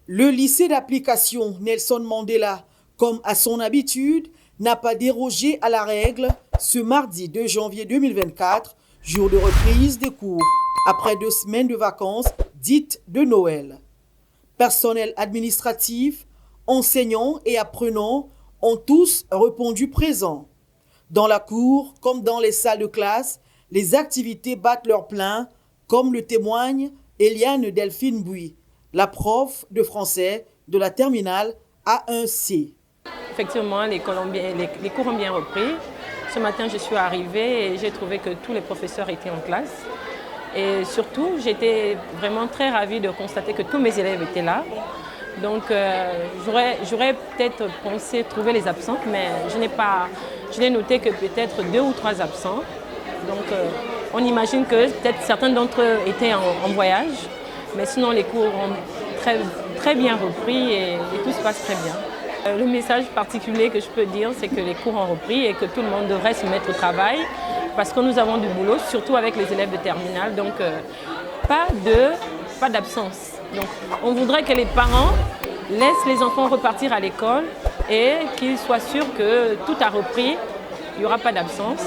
Le lycée d'application Nelson Mandela, comme à son habitude, n'a pas dérogé à la règle ce mardi 2 janvier 2024, jour de reprise des cours, après 2 semaines de vacances dites de Noël. Personnel administratif, enseignants et apprenants ont tous répondu présents. Dans la cour comme dans les salles de classe, les activités battent leur plein, comme le témoigne Eliane Delphine Bouy, la prof de français de la terminale A1C. Effectivement, les cours ont bien repris. Ce matin, je suis arrivée et j'ai trouvé que tous les professeurs étaient en classe. Et surtout, j'étais vraiment très ravie de constater que tous mes élèves étaient là. Donc, j'aurais peut-être pensé trouver les absents, mais je n'ai noté que peut-être 2 ou 3 absents. Donc, on imagine que peut-être certains d'entre eux étaient en voyage, mais sinon les cours ont très bien repris et tout se passe très bien. Le message particulier que je peux dire, c'est que les cours ont repris et que tout le monde devrait se mettre au travail parce que nous avons du boulot, surtout avec les élèves de terminale. Donc, pas d'absence. Donc, on voudrait que les parents laissent les enfants repartir à l'école et qu'ils soient sûrs que tout a repris, il n'y aura pas d'absence.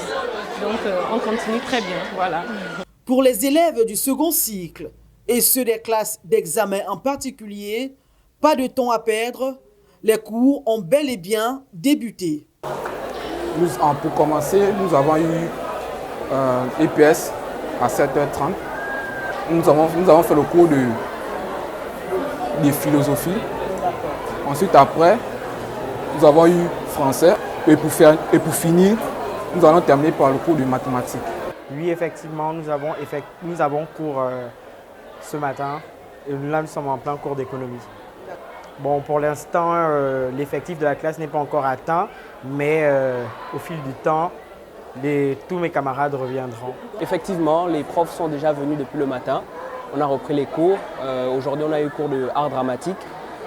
Donc, on continue très bien. Voilà. Pour les élèves du second cycle et ceux des classes d'examen en particulier, pas de temps à perdre, les cours ont bel et bien débuté. Pour commencer, nous avons eu EPS à 7h30. Nous avons fait le cours de philosophie. Ensuite, après, nous avons eu français. Et pour finir, nous allons terminer par le cours de mathématiques. Oui, effectivement, nous avons cours ce matin. Et là, nous sommes en plein cours d'économie. Bon, pour l'instant, l'effectif de la classe n'est pas encore atteint, mais au fil du temps, tous mes camarades reviendront. Effectivement, les profs sont déjà venus depuis le matin. On a repris les cours. Aujourd'hui, on a eu cours de art dramatique.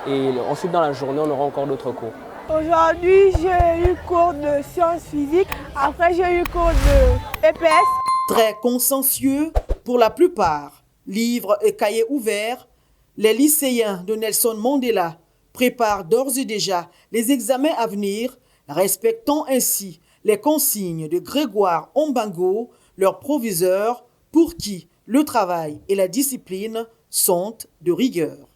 Et ensuite, dans la journée, on aura encore d'autres cours. Aujourd'hui, j'ai eu cours de sciences physiques. Après, j'ai eu cours de EPS. Très consciencieux pour la plupart, livres et cahiers ouverts, les lycéens de Nelson Mandela préparent d'ores et déjà les examens à venir, respectant ainsi les consignes de Grégoire Ombango, leur proviseur, pour qui le travail et la discipline sont de rigueur.